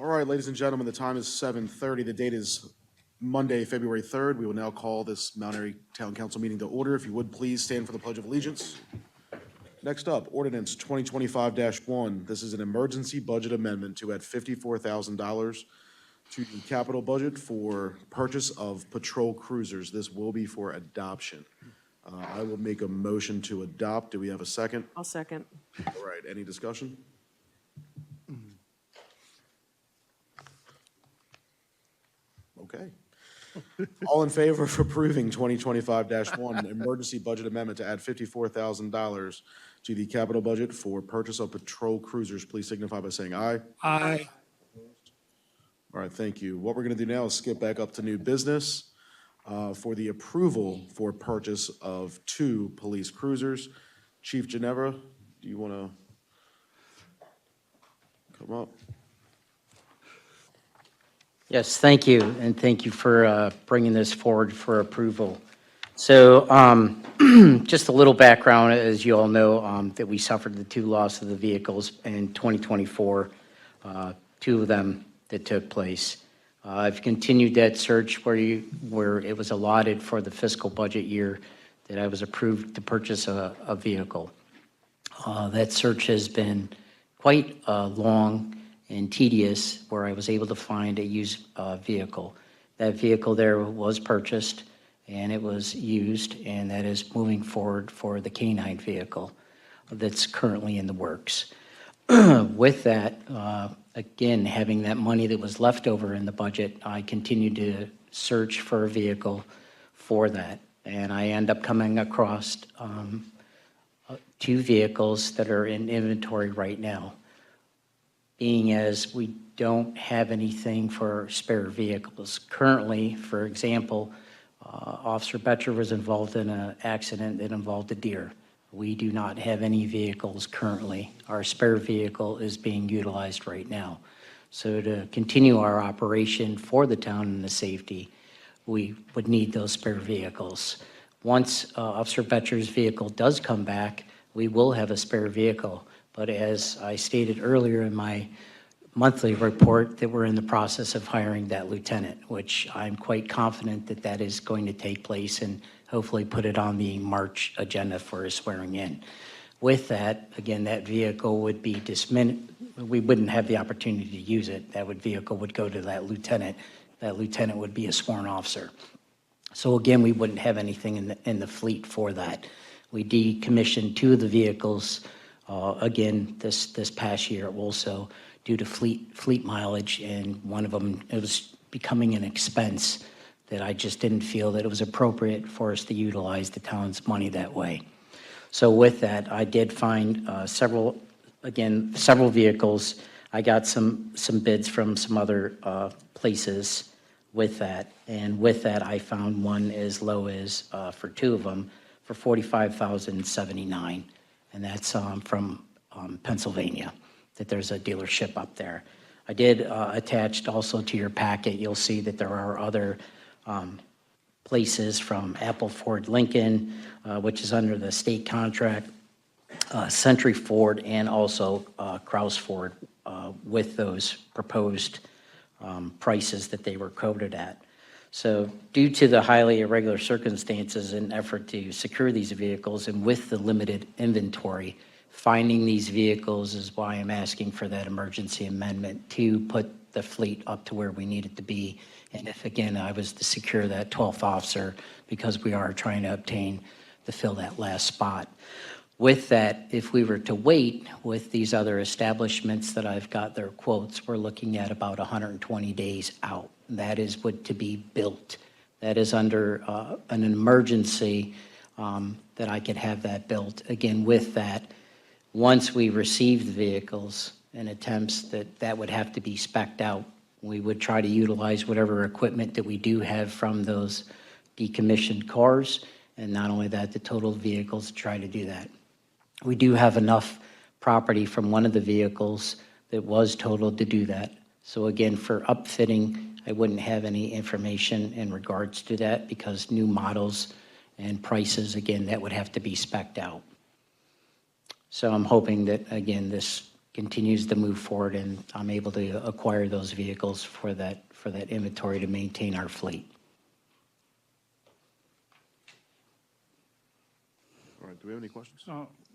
All right, ladies and gentlemen, the time is 7:30. The date is Monday, February 3rd. We will now call this Mount Airy Town Council meeting to order. If you would, please stand for the Pledge of Allegiance. Next up, ordinance 2025-1. This is an emergency budget amendment to add $54,000 to the capital budget for purchase of patrol cruisers. This will be for adoption. I will make a motion to adopt. Do we have a second? I'll second. All right, any discussion? Okay. All in favor of approving 2025-1, emergency budget amendment to add $54,000 to the capital budget for purchase of patrol cruisers, please signify by saying aye. Aye. All right, thank you. What we're going to do now is skip back up to new business for the approval for purchase of 2 police cruisers. Chief Ginevra, do you want to come up? Yes, thank you, and thank you for bringing this forward for approval. So just a little background, as you all know, that we suffered the 2 loss of the vehicles in 2024, 2 of them that took place. I've continued that search where it was allotted for the fiscal budget year that I was approved to purchase a vehicle. That search has been quite long and tedious, where I was able to find a used vehicle. That vehicle there was purchased and it was used, and that is moving forward for the canine vehicle that's currently in the works. With that, again, having that money that was left over in the budget, I continued to search for a vehicle for that. And I end up coming across 2 vehicles that are in inventory right now. Being as we don't have anything for spare vehicles. Currently, for example, Officer Betcher was involved in an accident that involved a deer. We do not have any vehicles currently. Our spare vehicle is being utilized right now. So to continue our operation for the town and the safety, we would need those spare vehicles. Once Officer Betcher's vehicle does come back, we will have a spare vehicle. But as I stated earlier in my monthly report, that we're in the process of hiring that lieutenant, which I'm quite confident that that is going to take place, and hopefully put it on the March agenda for his swearing in. With that, again, that vehicle would be we wouldn't have the opportunity to use it. That vehicle would go to that lieutenant. That lieutenant would be a sworn officer. So again, we wouldn't have anything in the fleet for that. We decommissioned 2 of the vehicles again this past year also due to fleet mileage, and one of them, it was becoming an expense that I just didn't feel that it was appropriate for us to utilize the town's money that way. So with that, I did find several vehicles. I got some bids from some other places with that, and with that I found one as low as for 2 of them for $45,079. And that's from Pennsylvania, that there's a dealership up there. I did attach also to your packet, you'll see that there are other places from Apple Ford Lincoln, which is under the state contract, Century Ford, and also Kraus Ford with those proposed prices that they were quoted at. So due to the highly irregular circumstances in effort to secure these vehicles, and with the limited inventory, finding these vehicles is why I'm asking for that emergency amendment to put the fleet up to where we need it to be. And if, again, I was to secure that 12th officer, because we are trying to obtain to fill that last spot. With that, if we were to wait with these other establishments that I've got their quotes, we're looking at about 120 days out. That is what to be built. That is under an emergency that I could have that built. Again, with that, once we receive the vehicles and attempts that would have to be spec'd out, we would try to utilize whatever equipment that we do have from those decommissioned cars, and not only that, the total vehicles, to try to do that. We do have enough property from one of the vehicles that was totaled to do that. So again, for upfitting, I wouldn't have any information in regards to that, because new models and prices, again, that would have to be spec'd out. So I'm hoping that, again, this continues to move forward, and I'm able to acquire those vehicles for that inventory to maintain our fleet. All right, do we have any questions?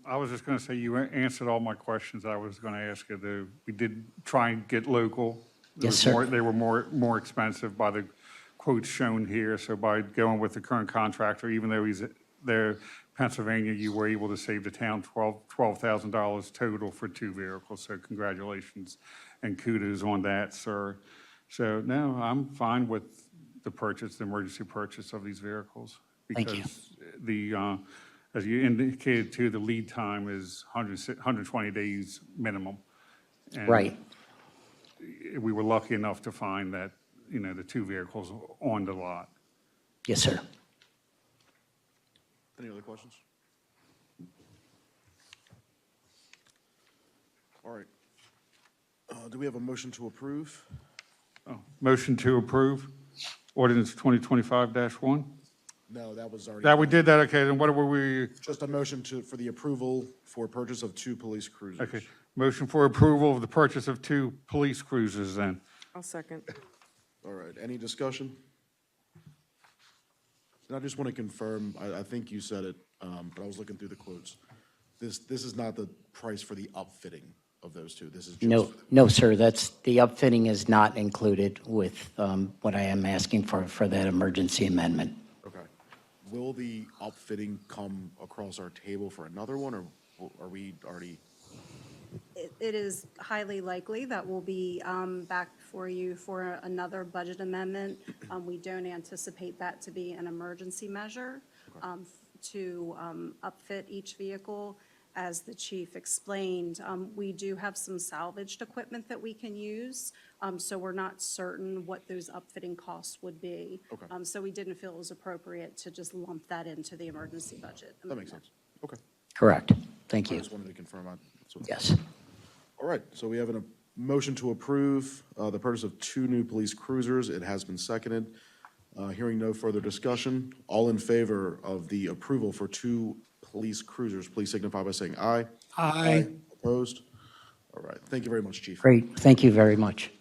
I was just going to say, you answered all my questions I was going to ask you. We did try and get local. Yes, sir. They were more expensive by the quotes shown here, so by going with the current contractor, even though he's there, Pennsylvania, you were able to save the town $12,000 total for 2 vehicles, so congratulations and kudos on that, sir. So, no, I'm fine with the emergency purchase of these vehicles. Thank you. Because as you indicated too, the lead time is 120 days minimum. And Right. we were lucky enough to find that, the 2 vehicles on the lot. Yes, sir. Any other questions? All right. Do we have a motion to approve? Motion to approve ordinance 2025-1? No, that was already. That we did that, okay, then what were we, Just a motion for the approval for purchase of 2 police cruisers. okay, motion for approval of the purchase of 2 police cruisers then. I'll second. All right, any discussion? And I just want to confirm, I think you said it, but I was looking through the quotes. This is not the price for the upfitting of those 2. This is just. No, sir, the upfitting is not included with what I am asking for that emergency amendment. Okay. Will the upfitting come across our table for another one, or are we already? It is highly likely that we'll be back for you for another budget amendment. We don't anticipate that to be an emergency measure to upfit each vehicle. As the chief explained, we do have some salvaged equipment that we can use, so we're not certain what those upfitting costs would be. Okay. So we didn't feel it was appropriate to just lump that into the emergency budget. That makes sense. Okay. Correct. Thank I you. just wanted to confirm. Yes. All right, so we have a motion to approve the purchase of 2 new police cruisers. It has been seconded. Hearing no further discussion, all in favor of the approval for 2 police cruisers, please signify by saying aye. Aye. Opposed? All right, thank you very much, Chief. Great. Thank you very much.